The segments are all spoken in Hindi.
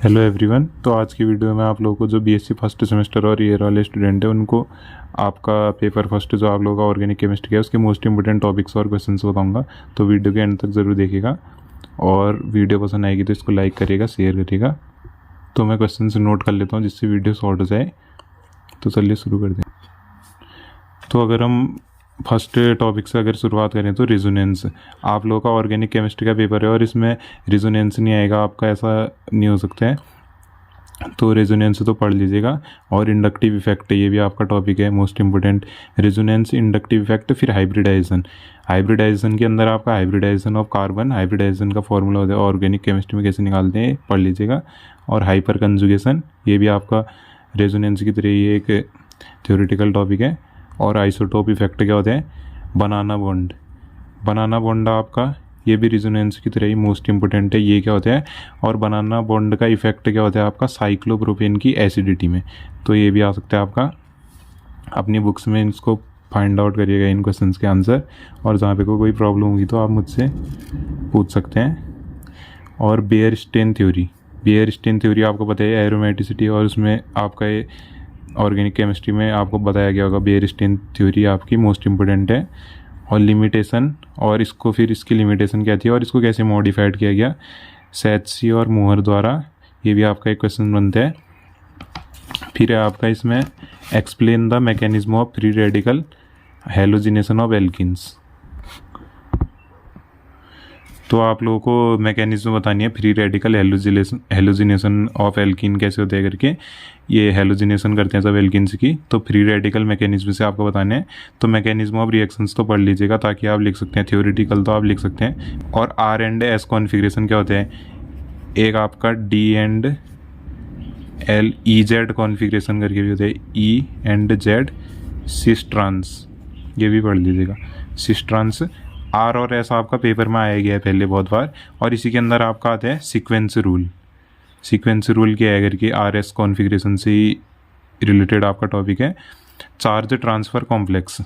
Hello everyone. तो आज की वीडियो में आप लोगों को जो बीएससी फर्स्ट सेमेस्टर और ईयर वाले स्टूडेंट हैं उनको आपका पेपर फर्स्ट जो आप लोगों का ऑर्गेनिक केमिस्ट्री है उसके मोस्ट इंपोर्टेंट टॉपिक्स और क्वेश्चंस बताऊंगा। तो वीडियो के एंड तक ज़रूर देखिएगा और वीडियो पसंद आएगी तो इसको लाइक करिएगा, शेयर करिएगा। तो मैं क्वेश्चन नोट कर लेता हूँ जिससे वीडियो शॉर्ट हो जाए। तो चलिए शुरू कर दें। तो अगर हम फर्स्ट टॉपिक से अगर शुरुआत करें तो रेजोनेंस। आप लोगों का ऑर्गेनिक केमिस्ट्री का पेपर है और इसमें रेजोनेंस नहीं आएगा आपका, ऐसा नहीं हो सकता है। तो रेजोनेंस तो पढ़ लीजिएगा। और इंडक्टिव इफेक्ट, ये भी आपका टॉपिक है most important. Resonance, inductive effect, फिर हाइब्रिडाइजेशन। हाइब्रिडाइजेशन के अंदर आपका हाइब्रिडाइजेशन ऑफ कार्बन, हाइब्रिडाइजेशन का फॉर्मूला होता है ऑर्गेनिक केमिस्ट्री में कैसे निकालते हैं, पढ़ लीजिएगा। और हाइपर कंजुगेशन, ये भी आपका रेजोनेंस की तरह ही एक थ्योरेटिकल टॉपिक है। और आइसोटोप इफेक्ट क्या होते हैं, बनाना बॉन्ड। बनाना बॉन्ड आपका ये भी रेजोनेंस की तरह ही मोस्ट इंपोर्टेंट है, ये क्या होता है। और बनाना बॉन्ड का इफेक्ट क्या होता है आपका साइक्लोप्रोपेन की एसिडिटी में। तो ये भी आ सकता है आपका, अपनी बुक्स में इसको फाइंड आउट करिएगा इन क्वेश्चंस के आंसर। और जहाँ पे कोई प्रॉब्लम होगी तो आप मुझसे पूछ सकते हैं। और बेयरस्टेन थ्योरी, बेयरस्टेन थ्योरी आपको पता है एरोमेटिसिटी, और उसमें आपका ये ऑर्गेनिक केमिस्ट्री में आपको बताया गया होगा बेयरस्टेन थ्योरी आपकी मोस्ट इंपोर्टेंट है। और लिमिटेशन, और इसको फिर इसकी लिमिटेशन क्या थी और इसको कैसे मॉडिफाइड किया गया सैची और मोहर द्वारा, ये भी आपका एक क्वेश्चन बनता है। फिर है आपका इसमें explain the mechanism of free radical halogenation of alkanes. तो आप लोगों को मैकेनिज्म बतानी है free radical halogenation of alkane कैसे होते हैं करके। ये हेलोजिनेशन करते हैं सब एल्किन्स की, तो फ्री रेडिकल मैकेनिज्म से आपको बताने हैं। तो मैकेनिज्म ऑफ रिएक्शंस तो पढ़ लीजिएगा ताकि आप लिख सकते हैं, थ्योरेटिकल तो आप लिख सकते हैं। और आर एंड एस कॉन्फिगरेशन क्या होते हैं, एक आपका D and L E Z configuration करके भी होते हैं, E and Z cis trans, ये भी पढ़ लीजिएगा सिस ट्रांस। आर और एस आपका पेपर में आया गया है पहले बहुत बार। और इसी के अंदर आपका आता है सीक्वेंस रूल। सीक्वेंस रूल क्या है करके आर एस कॉन्फिगरेशन से ही रिलेटेड आपका टॉपिक है। चार्ज ट्रांसफ़र कॉम्प्लेक्स,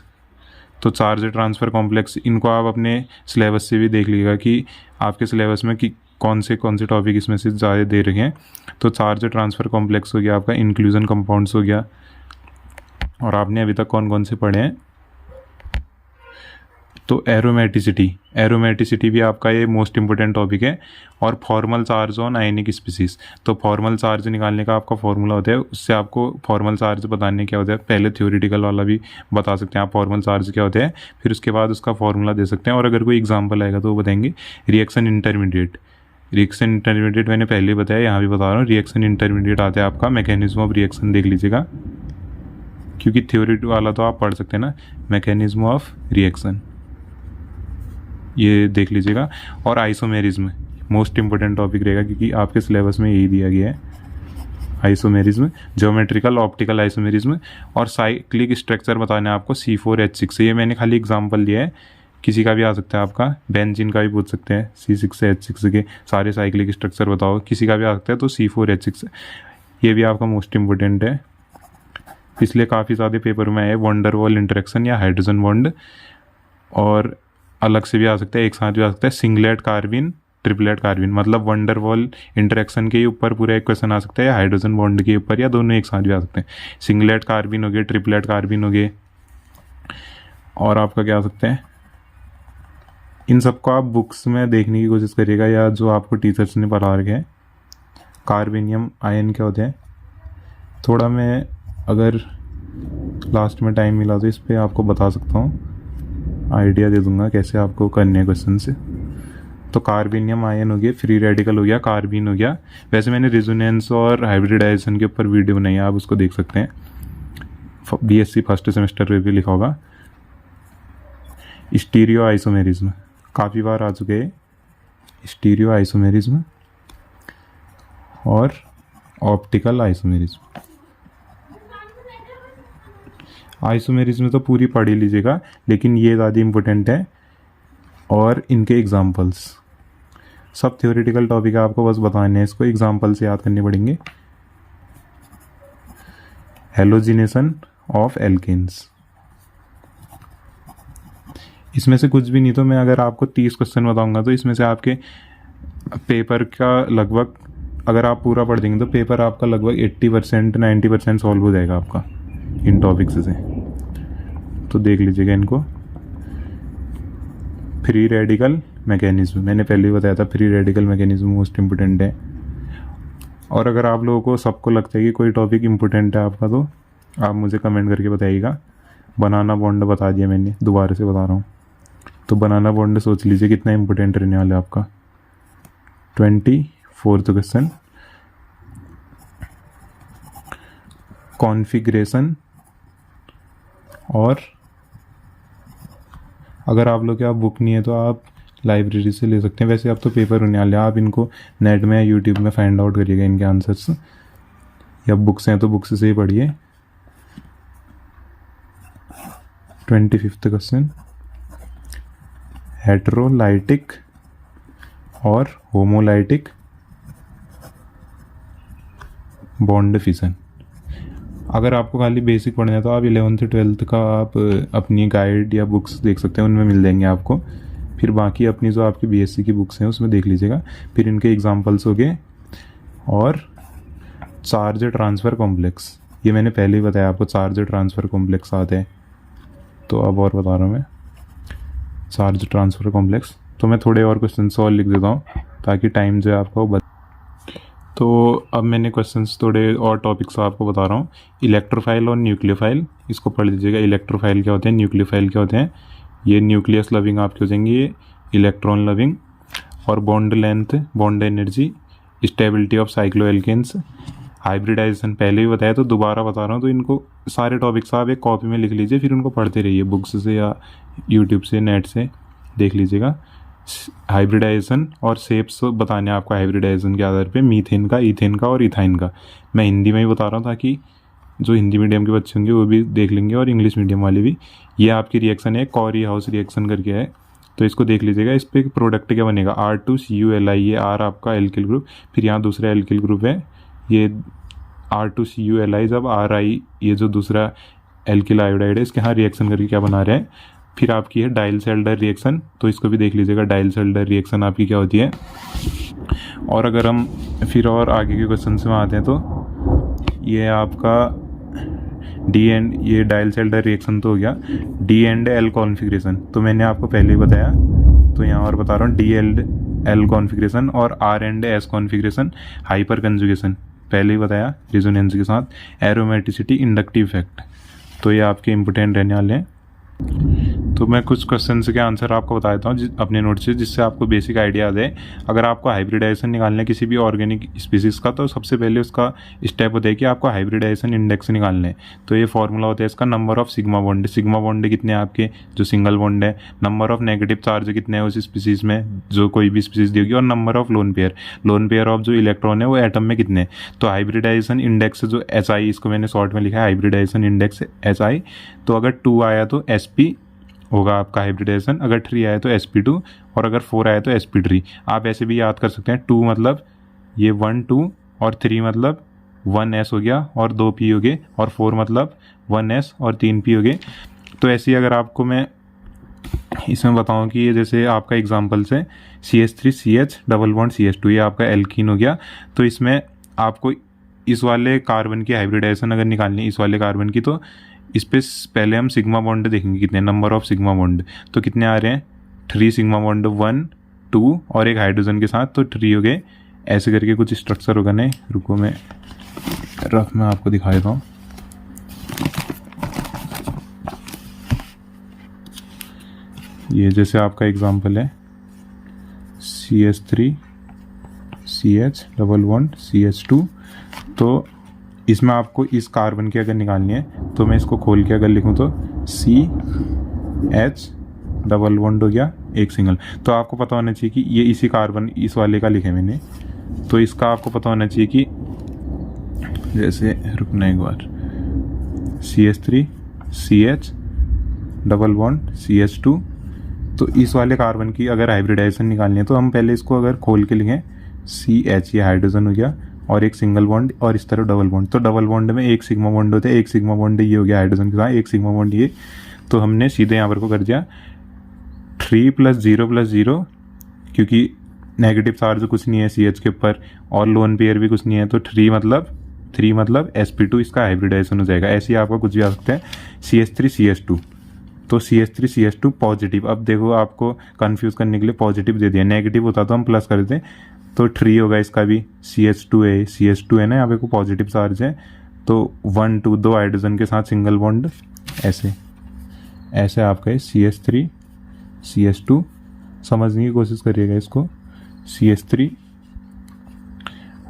तो चार्ज ट्रांसफ़र कॉम्प्लेक्स इनको आप अपने सिलेबस से भी देख लीजिएगा कि आपके सिलेबस में कि कौन से टॉपिक इसमें से ज़्यादा दे रखे हैं। तो चार्ज ट्रांसफ़र कॉम्प्लेक्स हो गया आपका, इंक्लूजन कंपाउंड्स हो गया। और आपने अभी तक कौन कौन से पढ़े हैं, तो एरोमेटिसिटी, एरोमेटिसिटी भी आपका ये मोस्ट इंपोर्टेंट टॉपिक है। और formal charge on ionic species, तो फॉर्मल चार्ज निकालने का आपका फॉर्मूला होता है, उससे आपको फॉर्मल चार्ज बताने क्या होता है। पहले थ्योरेटिकल वाला भी बता सकते हैं आप फॉर्मल चार्ज क्या होते हैं, फिर उसके बाद उसका फॉर्मूला दे सकते हैं। और अगर कोई एग्जाम्पल आएगा तो वो बताएंगे। रिएक्शन इंटरमीडिएट, रिएक्शन इंटरमीडिएट मैंने पहले बताया, यहाँ भी बता रहा हूँ। रिएक्शन इंटरमीडिएट आता है आपका मैकेनिज्म ऑफ रिएक्शन, देख लीजिएगा क्योंकि थ्योरी वाला तो आप पढ़ सकते हैं ना, मैकेनिज्म ऑफ रिएक्शन ये देख लीजिएगा। और आइसोमेरिज्म मोस्ट इंपोर्टेंट टॉपिक रहेगा क्योंकि आपके सिलेबस में यही दिया गया है, आइसोमेरिज्म, ज्योमेट्रिकल ऑप्टिकल आइसोमेरिज्म। और साइक्लिक स्ट्रक्चर बताना है आपको C4H6 से, ये मैंने खाली एग्जांपल दिया है, किसी का भी आ सकता है आपका, बेंजीन का भी पूछ सकते हैं C6 से H6 के सारे साइक्लिक स्ट्रक्चर बताओ, किसी का भी आ सकता है। तो C4H6 ये भी आपका मोस्ट इंपोर्टेंट है, पिछले काफ़ी ज़्यादा पेपर में आए। वंडर वॉल इंटरेक्शन या हाइड्रोजन बॉन्ड, और अलग से भी आ सकता है, एक साथ भी आ सकता है सिंगलेट कार्बिन ट्रिपलेट कार्बिन, मतलब वंडर वॉल इंटरेक्शन के ऊपर पूरा एक क्वेश्चन आ सकता है, या हाइड्रोजन बॉन्ड के ऊपर, या दोनों एक साथ भी आ सकते हैं। सिंगलेट कार्बिन हो गए, ट्रिपलेट कार्बिन हो गए। और आपका क्या आ सकते हैं, इन सबको आप बुक्स में देखने की कोशिश करिएगा या जो आपको टीचर्स ने पढ़ा रखे हैं। कार्बेनियम आयन क्या होते हैं, थोड़ा मैं अगर लास्ट में टाइम मिला तो इस पर आपको बता सकता हूँ, आइडिया दे दूंगा कैसे आपको करने हैं क्वेश्चन से। तो कार्बेनियम आयन हो गया, फ्री रेडिकल हो गया, कार्बिन हो गया। वैसे मैंने रेजोनेंस और हाइब्रिडाइजेशन के ऊपर वीडियो बनाई है, आप उसको देख सकते हैं, बीएससी फर्स्ट सेमेस्टर में भी लिखा होगा। स्टीरियो आइसोमेरिज्म काफ़ी बार आ चुके हैं, स्टीरियो आइसोमेरिज्म और ऑप्टिकल आइसोमेरिज्म। आइसोमेरिज्म तो पूरी पढ़ ही लीजिएगा, लेकिन ये ज़्यादा इम्पोर्टेंट है। और इनके एग्जांपल्स, सब थ्योरेटिकल टॉपिक है, आपको बस बताने हैं, इसको एग्जांपल से याद करने पड़ेंगे। हेलोजिनेशन ऑफ एल्केन्स, इसमें से कुछ भी नहीं, तो मैं अगर आपको 30 क्वेश्चन बताऊंगा तो इसमें से आपके पेपर का लगभग अगर आप पूरा पढ़ देंगे तो पेपर आपका लगभग 80% 90% सॉल्व हो जाएगा आपका इन टॉपिक्स से। तो देख लीजिएगा इनको। फ्री रेडिकल मैकेनिज्म, मैंने पहले ही बताया था free radical mechanism most important है। और अगर आप लोगों को सबको लगता है कि कोई टॉपिक इम्पोर्टेंट है आपका तो आप मुझे कमेंट करके बताइएगा। बनाना बॉन्ड बता दिया मैंने, दोबारा से बता रहा हूँ। तो बनाना बॉन्ड सोच लीजिए कितना इम्पोर्टेंट रहने वाला है आपका। 24th question, configuration. और अगर आप लोग के आप बुक नहीं है तो आप लाइब्रेरी से ले सकते हैं। वैसे अब तो पेपर होने वाले हैं, आप इनको नेट में या यूट्यूब में फाइंड आउट करिएगा इनके आंसर्स, या बुक्स हैं तो बुक्स से ही पढ़िए। 25th क्वेश्चन, हेटेरोलाइटिक और होमोलाइटिक बॉन्ड फिशन। अगर आपको खाली बेसिक पढ़ना है तो आप 11th 12th का आप अपनी गाइड या बुक्स देख सकते हैं, उनमें मिल जाएंगे आपको। फिर बाकी अपनी जो आपकी बीएससी की बुक्स हैं उसमें देख लीजिएगा। फिर इनके एग्जांपल्स हो गए। और चार्ज ट्रांसफ़र कॉम्प्लेक्स, ये मैंने पहले ही बताया आपको, चार्ज ट्रांसफ़र कॉम्प्लेक्स आते हैं। तो अब और बता रहा हूँ मैं, चार्ज ट्रांसफ़र कॉम्प्लेक्स। तो मैं थोड़े और क्वेश्चन और लिख देता हूँ ताकि टाइम जो है आपका। तो अब मैंने क्वेश्चंस थोड़े और टॉपिक्स आपको बता रहा हूँ। इलेक्ट्रोफाइल और न्यूक्लियोफाइल, इसको पढ़ लीजिएगा। इलेक्ट्रोफाइल क्या होते हैं, न्यूक्लियोफाइल क्या होते हैं। ये न्यूक्लियस लविंग आपके हो जाएंगे, ये इलेक्ट्रॉन लविंग। और bond length, bond energy, stability of cycloalkanes, hybridisation पहले भी बताया तो दोबारा बता रहा हूँ। तो इनको सारे टॉपिक्स आप एक कॉपी में लिख लीजिए, फिर उनको पढ़ते रहिए बुक्स से या यूट्यूब से, नेट से देख लीजिएगा। हाइब्रिडाइजेशन और शेप्स बताने आपको हाइब्रिडाइजेशन के आधार पे, मीथेन का, ईथेन का और इथाइन का। मैं हिंदी में ही बता रहा हूँ ताकि जो हिंदी मीडियम के बच्चे होंगे वो भी देख लेंगे और इंग्लिश मीडियम वाले भी। ये आपकी रिएक्शन है, कॉरी हाउस रिएक्शन करके है, तो इसको देख लीजिएगा। इस पर प्रोडक्ट क्या बनेगा, R2CuLi। ये R आपका एल्किल ग्रुप, फिर यहाँ दूसरा एल्किल ग्रुप है, ये R2CuLi। जब RI, ये जो दूसरा एल्किल आयोडाइड है, इसके यहाँ रिएक्शन करके क्या बना रहे हैं। फिर आपकी है डाइलसेल्डर रिएक्शन, तो इसको भी देख लीजिएगा। डाइलसेल्डर रिएक्शन आपकी क्या होती है। और अगर हम फिर और आगे के क्वेश्चन में आते हैं तो ये आपका डी एंड, ये डाइलसेल्डर रिएक्शन तो हो गया। डी एंड एल कॉन्फ़िगरेशन तो मैंने आपको पहले ही बताया, तो यहाँ और बता रहा हूँ। डी एंड एल कॉन्फ़िगरेशन और R and S configuration, hyperconjugation पहले ही बताया रेजोनेंस के साथ। एरोमेटिसिटी, इंडक्टिव इफेक्ट, तो ये आपके इंपॉर्टेंट रहने वाले हैं। तो मैं कुछ क्वेश्चंस के आंसर आपको बता देता हूँ अपने नोट से, जिससे आपको बेसिक आइडिया आ जाए। अगर आपको हाइब्रिडाइजेशन निकालना है किसी भी ऑर्गेनिक स्पीसीज का, तो सबसे पहले उसका स्टेप होता है कि आपको हाइब्रिडाइजेशन इंडेक्स निकालना है। तो ये फॉर्मूला होता है इसका, number of sigma bond. Sigma bond कितने हैं आपके जो सिंगल बॉन्ड है, नंबर ऑफ नेगेटिव चार्ज कितने हैं उस स्पीसीज में जो कोई भी स्पीसीज दी होगी, और number of lone pair. Lone pair of जो इलेक्ट्रॉन है वो एटम में कितने। तो हाइब्रिडाइजेशन इंडेक्स जो SI, इसको मैंने शॉर्ट में लिखा है हाइब्रिडाइजेशन इंडेक्स SI। तो अगर 2 आया तो SP होगा आपका हाइब्रिडाइजेशन, अगर 3 आया तो SP2, और अगर 4 आया तो SP3। आप ऐसे भी याद कर सकते हैं, 2 मतलब ये 1 2, और 3 मतलब 1S हो गया और 2 P हो गए, और 4 मतलब 1S और 3 P हो गए। तो ऐसे ही अगर आपको मैं इसमें बताऊं कि ये जैसे आपका एग्जाम्पल्स है CH3CH डबल बॉन्ड CH2, ये आपका एल्कीन हो गया। तो इसमें आपको इस वाले कार्बन की हाइब्रिडाइजेशन अगर निकालनी है, इस वाले कार्बन की, तो इस पे पहले हम सिग्मा बॉन्ड देखेंगे कितने, नंबर ऑफ सिग्मा बॉन्ड तो कितने आ रहे हैं। 3 सिग्मा बॉन्ड, 1 2 और एक हाइड्रोजन के साथ, तो 3 हो गए। ऐसे करके कुछ स्ट्रक्चर होगा। नहीं रुको, मैं रफ में आपको दिखा देता हूँ। ये जैसे आपका एग्जाम्पल है CH3 CH double bond CH2। तो इसमें आपको इस कार्बन की अगर निकालनी है तो मैं इसको खोल के अगर लिखूं तो CH डबल बॉन्ड हो गया एक सिंगल। तो आपको पता होना चाहिए कि ये इसी कार्बन, इस वाले का लिखे मैंने, तो इसका आपको पता होना चाहिए कि जैसे रुकना एक बार, CH3 CH double bond CH2। तो इस वाले कार्बन की अगर हाइब्रिडाइजेशन निकालनी है तो हम पहले इसको अगर खोल के लिखें CH, ये हाइड्रोजन हो गया और एक सिंगल बॉन्ड, और इस तरह डबल बॉन्ड। तो डबल बॉन्ड में एक सिग्मा बॉन्ड होता है, एक सिग्मा बॉन्ड ये हो गया हाइड्रोजन के साथ, एक सिग्मा बॉन्ड ये। तो हमने सीधे यहाँ पर को कर दिया 3 + 0 + 0, क्योंकि नेगेटिव चार्ज कुछ नहीं है CH के ऊपर और लोन पेयर भी कुछ नहीं है, तो 3 मतलब sp2 इसका हाइब्रिडाइजेशन हो जाएगा। ऐसे ही आपका कुछ भी आ सकता है CH3CH2, तो CH3CH2 पॉजिटिव। अब देखो आपको कंफ्यूज करने के लिए पॉजिटिव दे दिया, नेगेटिव होता तो हम प्लस कर देते, तो 3 होगा इसका भी। CH2 है ना, यहाँ पे को पॉजिटिव चार्ज है, तो 1 2 दो हाइड्रोजन के साथ सिंगल बॉन्ड, ऐसे आपका है CH3CH2। समझने की कोशिश करिएगा इसको, CH3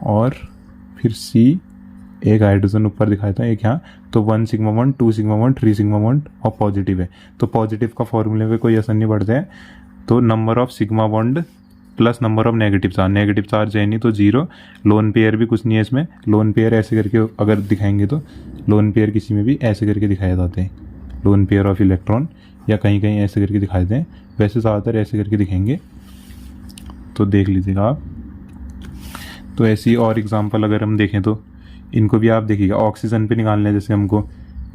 और फिर C, एक हाइड्रोजन ऊपर दिखाया था एक यहाँ, तो 1 sigma bond 2 sigma bond 3 sigma bond और पॉजिटिव है। तो पॉजिटिव का फॉर्मूले पे कोई असर नहीं पड़ता है, तो number of sigma bond plus number of negative charge है नहीं तो 0। लोन पेयर भी कुछ नहीं है इसमें, लोन पेयर ऐसे करके अगर दिखाएंगे तो लोन पेयर किसी में भी ऐसे करके दिखाए जाते हैं, लोन पेयर ऑफ इलेक्ट्रॉन, या कहीं कहीं ऐसे करके दिखाए दें, वैसे ज़्यादातर ऐसे करके दिखाएंगे, तो देख लीजिएगा आप। तो ऐसी और एग्जांपल अगर हम देखें तो इनको भी आप देखिएगा, ऑक्सीजन पे निकालना है जैसे हमको,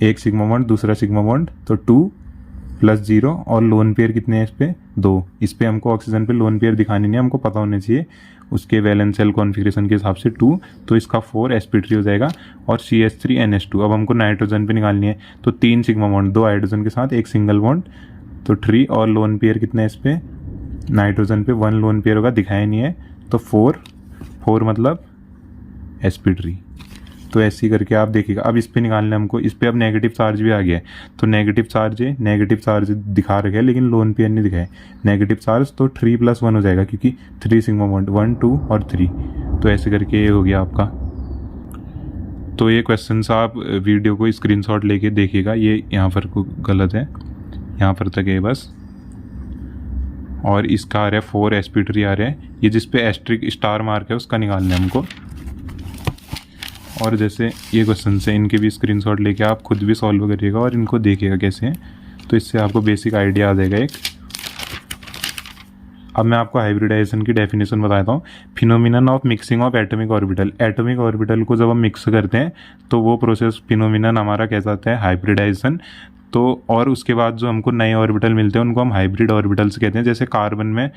एक सिग्मा बॉन्ड दूसरा सिग्मा बॉन्ड, तो 2 + 0 और लोन पेयर कितने हैं इस पे 2। इस पे हमको ऑक्सीजन पे लोन पेयर दिखानी नहीं, हमको पता होना चाहिए उसके वैलेंस शेल कॉन्फ़िगरेशन के हिसाब से 2, तो इसका 4 sp3 हो जाएगा और CH3NH2। अब हमको नाइट्रोजन पे निकालनी है, तो 3 सिग्मा बॉन्ड 2 हाइड्रोजन के साथ एक सिंगल बॉन्ड, तो 3 और लोन पेयर कितने हैं इस पे, नाइट्रोजन पे 1 लोन पेयर होगा, दिखाया नहीं है, तो 4 मतलब sp3। तो ऐसे ही करके आप देखिएगा। अब इस पे निकालना है हमको, इस पे अब नेगेटिव चार्ज भी आ गया है, तो नेगेटिव चार्ज दिखा रखे है लेकिन लोन पेयर नहीं दिखाए, नेगेटिव चार्ज, तो 3 + 1 हो जाएगा क्योंकि 3 सिग्मा बॉन्ड 1 2 और 3, तो ऐसे करके ये हो गया आपका। तो ये क्वेश्चन आप वीडियो को स्क्रीनशॉट लेके देखिएगा, ये यहाँ पर को गलत है, यहाँ पर तक है बस, और इसका आ रहा है 4 sp3 आ रहा है, ये जिस पे एस्ट्रिक स्टार मार्क है उसका निकालना है हमको। और जैसे ये क्वेश्चन से इनके भी स्क्रीनशॉट लेके आप खुद भी सॉल्व करिएगा और इनको देखिएगा कैसे हैं, तो इससे आपको बेसिक आइडिया आ जाएगा एक। अब मैं आपको हाइब्रिडाइजेशन की डेफिनेशन बताता हूँ। Phenomenon of mixing of atomic orbital, atomic orbital को जब हम मिक्स करते हैं तो वो प्रोसेस फिनोमिनन हमारा कहलाता है हाइब्रिडाइजेशन। तो और उसके बाद जो हमको नए ऑर्बिटल मिलते हैं उनको हम हाइब्रिड ऑर्बिटल्स कहते हैं। जैसे कार्बन में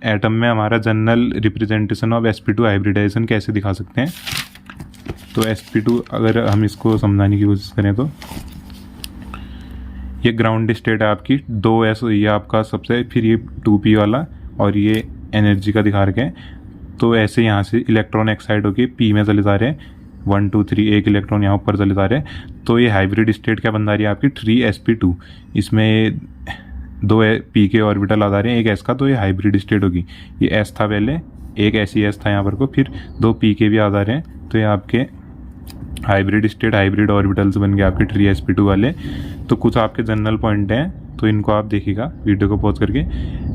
एटम में हमारा general representation of sp2 hybridisation कैसे दिखा सकते हैं, तो sp2 अगर हम इसको समझाने की कोशिश करें तो ये ग्राउंड स्टेट है आपकी, 2s ये आपका सबसे, फिर ये 2p वाला और ये एनर्जी का दिखा रखे हैं। तो ऐसे यहाँ से इलेक्ट्रॉन एक्साइड होके p में चले जा रहे हैं, 1 2 3 एक इलेक्ट्रॉन यहाँ ऊपर चले जा रहे हैं। तो ये हाइब्रिड स्टेट क्या बन जा रही है आपकी 3sp2, इसमें 2 p के ऑर्बिटल आ जा रहे हैं, एक s का, तो ये हाइब्रिड स्टेट होगी। ये s था पहले, एक ऐसी s था यहाँ पर को, फिर 2 p के भी आ जा रहे हैं, तो ये आपके हाइब्रिड स्टेट हाइब्रिड ऑर्बिटल्स बन गए आपके 3sp2 वाले। तो कुछ आपके जनरल पॉइंट हैं, तो इनको आप देखिएगा वीडियो को पॉज करके।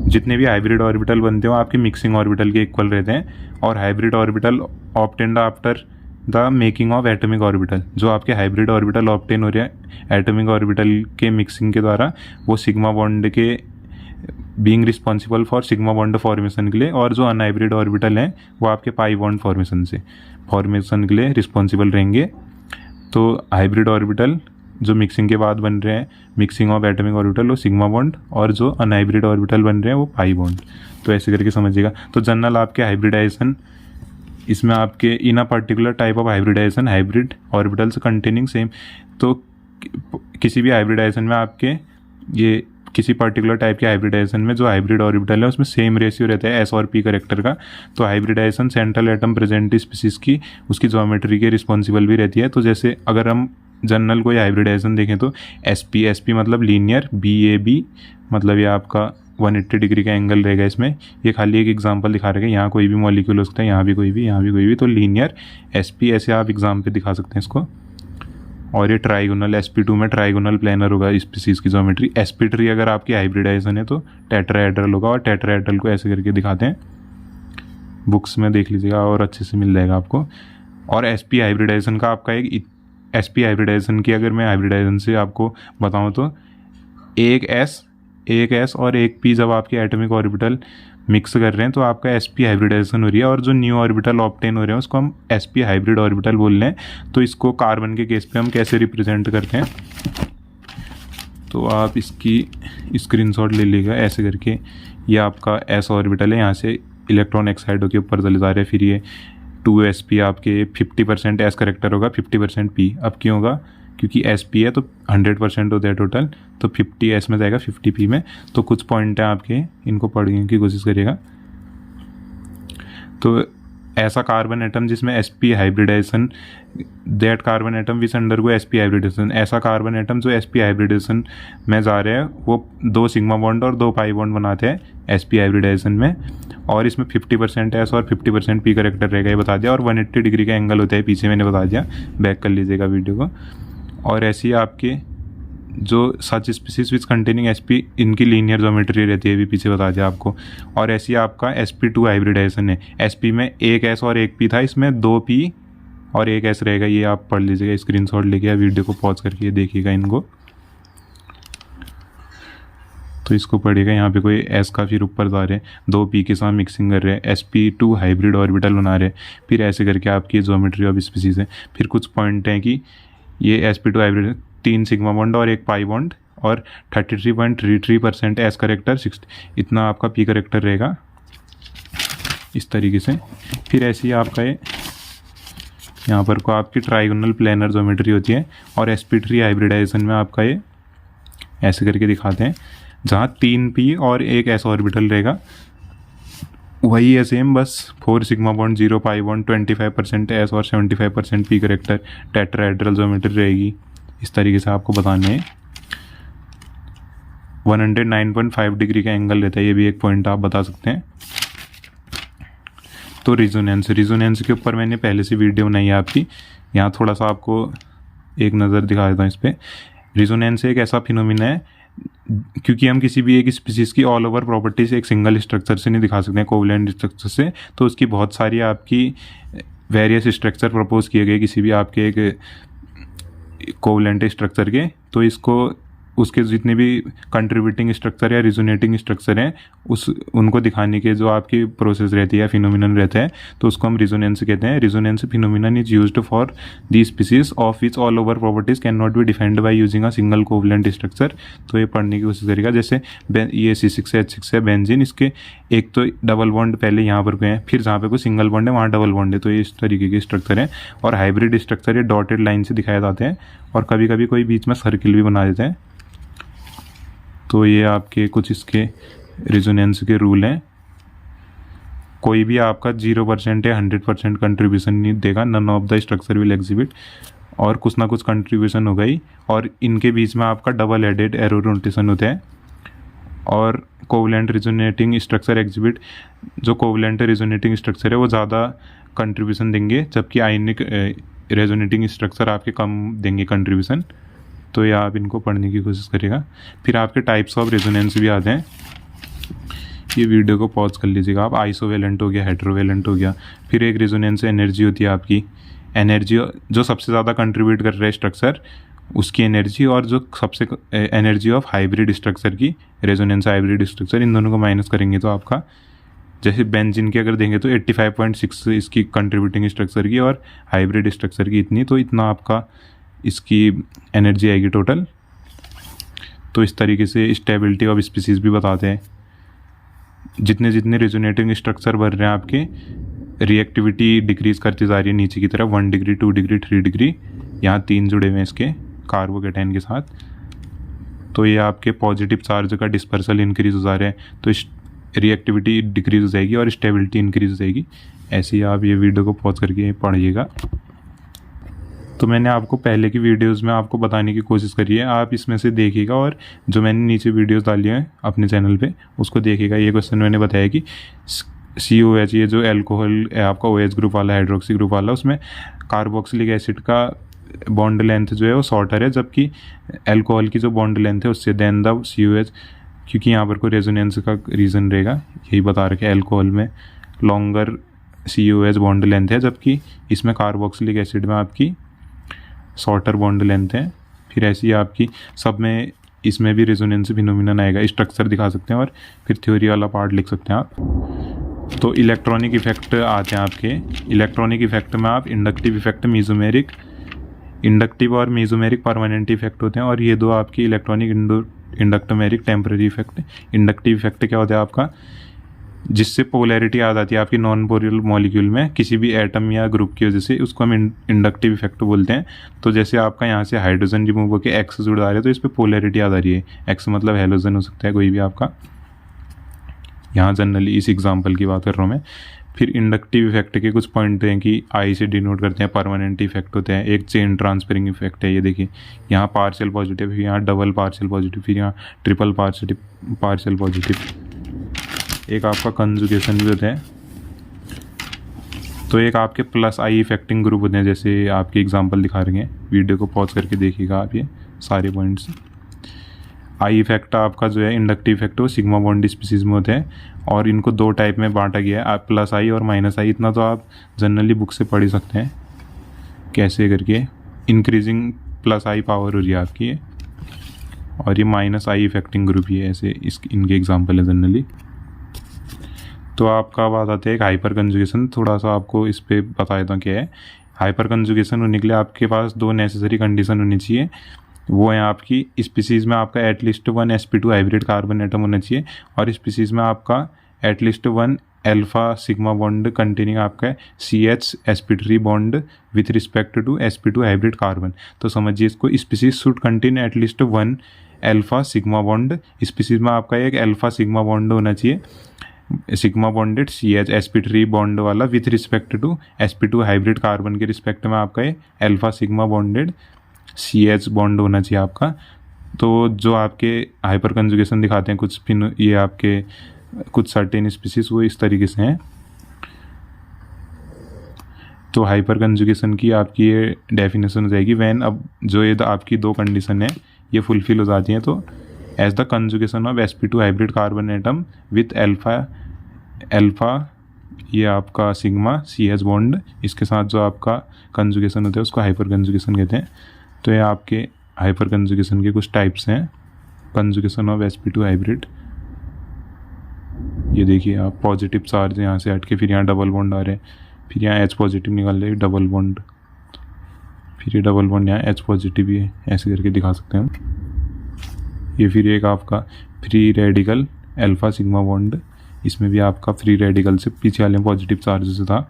जितने भी हाइब्रिड ऑर्बिटल बनते हो आपके मिक्सिंग ऑर्बिटल के इक्वल रहते हैं, और hybrid orbital obtained after the making of atomic orbital, जो आपके हाइब्रिड ऑर्बिटल ऑब्टेन हो रहे हैं एटॉमिक ऑर्बिटल के मिक्सिंग के द्वारा, वो सिग्मा बॉन्ड के being responsible for sigma bond formation के लिए, और जो अनहाइब्रिड ऑर्बिटल हैं वो आपके पाई बॉन्ड फॉर्मेशन के लिए रिस्पॉन्सिबल रहेंगे। तो हाइब्रिड ऑर्बिटल जो मिक्सिंग के बाद बन रहे हैं, मिक्सिंग ऑफ एटॉमिक ऑर्बिटल, वो सिग्मा बॉन्ड, और जो अनहाइब्रिड ऑर्बिटल बन रहे हैं वो पाई बॉन्ड। तो ऐसे करके समझिएगा। तो जनरल आपके हाइब्रिडाइजेशन, इसमें आपके in a particular type of hybridisation hybrid orbitals containing same, तो किसी भी हाइब्रिडाइजेशन में आपके ये किसी पर्टिकुलर टाइप के हाइब्रिडाइजेशन में जो हाइब्रिड ऑर्बिटल है उसमें सेम रेशियो रहता है s और p करेक्टर का। तो hybridisation central atom present species की उसकी ज्योमेट्री के रिस्पॉन्सिबल भी रहती है। तो जैसे अगर हम जनरल कोई हाइब्रिडाइजेशन देखें तो sp मतलब लीनियर, BAB मतलब ये आपका 180 डिग्री का एंगल रहेगा इसमें। ये खाली एक एग्जांपल दिखा रहे हैं, यहाँ कोई भी मॉलिक्यूल हो सकता है, यहाँ भी कोई भी, यहाँ भी कोई भी, तो लीनियर sp ऐसे आप एग्जाम पे दिखा सकते हैं इसको। और ये ट्राइगोनल, sp2 में ट्राइगोनल प्लेनर होगा स्पीसीज की ज्योमेट्री। sp3 अगर आपकी हाइब्रिडाइजेशन है तो टेट्राहेड्रल होगा, और टेट्राहेड्रल को ऐसे करके दिखाते हैं, बुक्स में देख लीजिएगा और अच्छे से मिल जाएगा आपको। और sp हाइब्रिडाइजेशन का आपका एक sp हाइब्रिडाइजेशन की अगर मैं हाइब्रिडाइजेशन से आपको बताऊँ तो एक s और एक p जब आपके एटॉमिक ऑर्बिटल मिक्स कर रहे हैं तो आपका sp हाइब्रिडाइजेशन हो रही है, और जो न्यू ऑर्बिटल ऑब्टेन हो रहे हैं उसको हम sp हाइब्रिड ऑर्बिटल बोल रहे हैं। तो इसको कार्बन के केस पे हम कैसे रिप्रेजेंट करते हैं, तो आप इसकी स्क्रीनशॉट ले लीजिएगा ऐसे करके। ये आपका s ऑर्बिटल है, यहाँ से इलेक्ट्रॉन एक्साइड होकर ऊपर चले जा रहे हैं। फिर ये 2sp आपके 50% एस करेक्टर होगा, 50% p। अब क्यों होगा? क्योंकि sp है तो 100% होता है टोटल, तो 50 s में जाएगा 50 p में। तो कुछ पॉइंट है आपके, इनको पढ़ने की कोशिश करिएगा। तो ऐसा कार्बन एटम जिसमें sp hybridisation, that carbon atom which undergo sp hybridisation, ऐसा कार्बन एटम जो sp हाइब्रिडाइजेशन में जा रहे हैं वो 2 सिग्मा बॉन्ड और 2 पाई बॉन्ड बनाते हैं sp हाइब्रिडाइजेशन में, और इसमें 50% s और 50% p करेक्टर रहेगा, ये बता दिया। और 180 डिग्री का एंगल होता है पीछे, मैंने बता दिया, बैक कर लीजिएगा वीडियो को। और ऐसी आपके जो सच स्पीसीज विच कंटेनिंग sp, इनकी लीनियर ज्योमेट्री रहती है, भी पीछे बता दिया आपको। और ऐसी आपका sp2 हाइब्रिडाइजेशन है, sp में एक s और एक p था, इसमें 2 p और एक s रहेगा। ये आप पढ़ लीजिएगा, स्क्रीनशॉट लेके या वीडियो को पॉज करके देखिएगा इनको। तो इसको पढ़िएगा, यहाँ पे कोई s का फिर ऊपर जा रहे हैं, 2 p के साथ मिक्सिंग कर रहे हैं, sp2 हाइब्रिड ऑर्बिटल बना रहे हैं। फिर ऐसे करके आपकी ज्योमेट्री ऑफ स्पीसीज है। फिर कुछ पॉइंट हैं कि ये sp2 हाइब्रिड 3 सिग्मा बॉन्ड और 1 पाई बॉन्ड, और 33.33% एस करेक्टर, 60 इतना आपका पी करेक्टर रहेगा इस तरीके से। फिर ऐसी आपका ये यहाँ पर को आपकी ट्राइगोनल प्लेनर ज्योमेट्री होती है। और sp3 हाइब्रिडाइजेशन में आपका ये ऐसे करके दिखाते हैं, जहाँ 3 p और 1 s ऑर्बिटल रहेगा, वही है सेम, बस 4 sigma bond 0 pi bond, 25% s और 75% p करेक्टर, टेट्राहेड्रल ज्योमेट्री रहेगी। इस तरीके से आपको बताने हैं। 109.5 डिग्री का एंगल रहता है, ये भी एक पॉइंट आप बता सकते हैं। तो रिजोनेंस के ऊपर मैंने पहले से वीडियो बनाई है आपकी, यहाँ थोड़ा सा आपको एक नज़र दिखा देता हूँ इस पर। रिजोनेंस एक ऐसा फिनोमिना है, क्योंकि हम किसी भी एक स्पीसीज की ऑल ओवर प्रॉपर्टीज एक सिंगल स्ट्रक्चर से नहीं दिखा सकते हैं, कोवलेंट स्ट्रक्चर से। तो उसकी बहुत सारी आपकी वेरियस स्ट्रक्चर प्रपोज किए गए किसी भी आपके एक कोवलेंट स्ट्रक्चर के। तो इसको उसके जितने भी कंट्रीब्यूटिंग स्ट्रक्चर या रिजोनेटिंग स्ट्रक्चर हैं उनको दिखाने के जो आपकी प्रोसेस रहती है, फिनोमिनन रहता है, तो उसको हम रिजोनेंस कहते हैं। Resonance phenomenon is used for the species of which all over properties can not be defined by using a single covalent structure. तो ये पढ़ने की कोशिश करेगा। जैसे ये C6H6 है बेंजीन, इसके एक तो डबल बॉन्ड पहले यहाँ पर है, फिर जहाँ पे कोई सिंगल बॉन्ड है वहाँ डबल बॉन्ड है, तो ये इस तरीके के स्ट्रक्चर है। और हाइब्रिड स्ट्रक्चर ये डॉटेड लाइन से दिखाए जाते हैं, और कभी कभी कोई बीच में सर्किल भी बना देते हैं। तो ये आपके कुछ इसके रिजोनेंस के रूल हैं। कोई भी आपका 0% या 100% कंट्रीब्यूशन नहीं देगा, none of the structure will exhibit, और कुछ ना कुछ कंट्रीब्यूशन हो गई। और इनके बीच में आपका डबल हेडेड एरो रोटेशन होता है। और कोवलेंट रिजोनेटिंग स्ट्रक्चर एग्जिबिट, जो कोवलेंट रिजोनेटिंग स्ट्रक्चर है वो ज़्यादा कंट्रीब्यूशन देंगे, जबकि आयनिक रेजोनेटिंग स्ट्रक्चर आपके कम देंगे कंट्रीब्यूशन। तो ये आप इनको पढ़ने की कोशिश करिएगा। फिर आपके टाइप्स ऑफ रेजोनेंस भी आते हैं, ये वीडियो को पॉज कर लीजिएगा आप। आइसोवेलेंट हो गया, हेटेरोवेलेंट हो गया। फिर एक रेजोनेंस एनर्जी होती है आपकी, एनर्जी जो सबसे ज़्यादा कंट्रीब्यूट कर रहा है स्ट्रक्चर उसकी एनर्जी, और जो सबसे एनर्जी ऑफ हाइब्रिड स्ट्रक्चर की, रेजोनेंस हाइब्रिड स्ट्रक्चर, इन दोनों को माइनस करेंगे तो आपका, जैसे बेंजीन की अगर देंगे तो 85.6 इसकी कंट्रीब्यूटिंग स्ट्रक्चर की, और हाइब्रिड स्ट्रक्चर की इतनी, तो इतना आपका इसकी एनर्जी आएगी टोटल। तो इस तरीके से स्टेबिलिटी ऑफ स्पीसीज भी बताते हैं। जितने जितने रेजोनेटिंग स्ट्रक्चर बढ़ रहे हैं आपके, रिएक्टिविटी डिक्रीज करती जा रही है नीचे की तरफ, 1 डिग्री 2 डिग्री 3 डिग्री। यहाँ 3 जुड़े हुए हैं इसके कार्बोकेटाइन के साथ। तो ये आपके पॉजिटिव चार्ज का डिस्पर्सल इंक्रीज हो जा रहे हैं, तो रिएक्टिविटी डिक्रीज हो जाएगी और स्टेबिलिटी इंक्रीज हो जाएगी। ऐसे ही आप ये वीडियो को पॉज करके पढ़िएगा। तो मैंने आपको पहले की वीडियोस में आपको बताने की कोशिश करी है, आप इसमें से देखिएगा, और जो मैंने नीचे वीडियोस डाली हैं अपने चैनल पे उसको देखिएगा। ये क्वेश्चन मैंने बताया कि COH, ये जो एल्कोहल है आपका OH ग्रुप वाला, हाइड्रोक्सी ग्रुप वाला, उसमें कार्बोक्सिलिक एसिड का बॉन्ड लेंथ जो है वो शॉर्टर है, जबकि एल्कोहल की जो बॉन्ड लेंथ है उससे देन द COH, क्योंकि यहाँ पर कोई रेजोनेंस का रीज़न रहेगा, यही बता रखे एल्कोहल में लॉन्गर COH बॉन्ड लेंथ है, जबकि इसमें कार्बोक्सिलिक एसिड में आपकी शॉर्टर बॉन्ड लेंथ है। फिर ऐसी आपकी सब में इसमें भी रेजोनेंस फिनोमिनन आएगा, स्ट्रक्चर दिखा सकते हैं, और फिर थ्योरी वाला पार्ट लिख सकते हैं आप। तो इलेक्ट्रॉनिक इफेक्ट आते हैं आपके। इलेक्ट्रॉनिक इफेक्ट में आप इंडक्टिव इफेक्ट, मीजोमेरिक, इंडक्टिव और मीजोमेरिक परमानेंट इफेक्ट होते हैं, और ये दो आपकी electronic inductomeric temporary effect. Inductive effect क्या होता है आपका, जिससे पोलैरिटी आ जाती है आपकी नॉन पोलर मॉलिक्यूल में किसी भी एटम या ग्रुप की वजह से, उसको हम इंडक्टिव इफेक्ट बोलते हैं। तो जैसे आपका यहाँ से हाइड्रोजन रिमूव होकर एक्स जुड़ जा रहा है तो इस पर पोलैरिटी आ जा रही है। एक्स मतलब हेलोजन हो सकता है कोई भी आपका, यहाँ जनरली इस एग्जाम्पल की बात कर रहा हूँ मैं। फिर इंडक्टिव इफेक्ट के कुछ पॉइंट हैं कि आई से डिनोट करते हैं, परमानेंट इफेक्ट होते हैं। एक चेन ट्रांसफरिंग इफेक्ट है, ये देखिए यहाँ पार्शियल पॉजिटिव, फिर यहाँ डबल पार्शियल पॉजिटिव, फिर यहाँ ट्रिपल पार्शियल पॉजिटिव। एक आपका कंजुगेशन भी होता है। तो एक आपके प्लस आई इफेक्टिंग ग्रुप होते हैं, जैसे आपके एग्जांपल दिखा रहे हैं, वीडियो को पॉज करके देखिएगा आप ये सारे पॉइंट्स। आई इफेक्ट आपका जो है इंडक्टिव इफेक्ट वो सिग्मा बॉन्ड स्पीसीज में होते हैं और इनको दो टाइप में बांटा गया है, प्लस आई और माइनस आई। इतना तो आप जनरली बुक से पढ़ ही सकते हैं कैसे करके। इंक्रीजिंग प्लस आई पावर हो रही है आपकी ये, और ये माइनस आई इफेक्टिंग ग्रुप ही है, ऐसे इनके एग्जाम्पल है जनरली। तो आपका बात आते हैं एक हाइपर कंजुगेशन। थोड़ा सा आपको इस पर बता देता हूँ क्या है। हाइपर कंजुगेशन होने के लिए आपके पास दो नेसेसरी कंडीशन होनी चाहिए। वो है आपकी स्पीसीज़ में आपका at least 1 sp2 hybrid carbon atom होना चाहिए, और स्पीसीज़ में आपका at least 1 alpha sigma bond containing आपका CH sp3 bond with respect to sp2 hybrid carbon. तो समझिए इसको, species should contain at least 1 alpha sigma bond. Species में आपका एक अल्फा सिग्मा बॉन्ड होना चाहिए, sigma bonded CH sp3 bond वाला with respect to sp2 hybrid carbon के रिस्पेक्ट में आपका ये alpha sigma bonded CH bond होना चाहिए आपका। तो जो आपके हाइपर कंजुगेशन दिखाते हैं कुछ ये आपके कुछ सर्टेन स्पीसीज, वो इस तरीके से हैं। तो हाइपर कंजुगेशन की आपकी ये डेफिनेशन हो जाएगी व्हेन, अब जो ये आपकी दो कंडीशन है ये फुलफिल हो जाती हैं तो as the conjugation of sp2 hybrid carbon atom with alpha ये आपका सिग्मा CH बॉन्ड, इसके साथ जो आपका कंजुगेशन होता है उसको हाइपर कंजुगेशन कहते हैं। तो ये आपके हाइपर कंजुगेशन के कुछ टाइप्स हैं। कंजुगेशन ऑफ sp2 हाइब्रिड, ये देखिए आप पॉजिटिव चार्ज यहाँ से हट के फिर यहाँ डबल बॉन्ड आ रहे हैं, फिर यहाँ H पॉजिटिव निकाल रहे डबल बॉन्ड, फिर ये डबल बॉन्ड यहाँ H पॉजिटिव ही है, ऐसे करके दिखा सकते हैं हम। ये फिर एक आपका free radical alpha sigma bond, इसमें भी आपका फ्री रेडिकल से पीछे वाले पॉजिटिव चार्ज से था।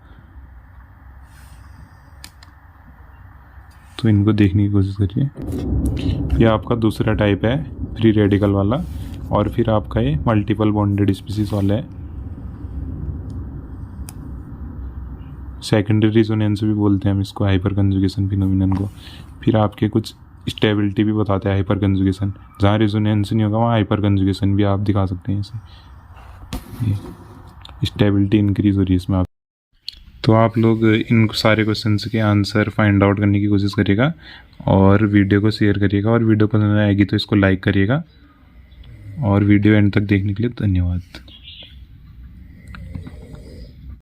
तो इनको देखने की कोशिश करिए। ये आपका दूसरा टाइप है फ्री रेडिकल वाला, और फिर आपका ये मल्टीपल बॉन्डेड स्पीसीज वाला है, सेकेंडरी रिजोनेंस भी बोलते हैं हम इसको, हाइपर कंजुगेशन फिनोमिनन को। फिर आपके कुछ स्टेबिलिटी भी बताते हैं हाइपर कंजुगेशन, जहाँ रिजोनेंस नहीं होगा वहाँ हाइपर कंजुगेशन भी आप दिखा सकते हैं इसे, स्टेबिलिटी इंक्रीज हो रही है इसमें आप। तो आप लोग इन सारे क्वेश्चंस के आंसर फाइंड आउट करने की कोशिश करिएगा और वीडियो को शेयर करिएगा, और वीडियो पसंद आएगी तो इसको लाइक करिएगा, और वीडियो एंड तक देखने के लिए धन्यवाद।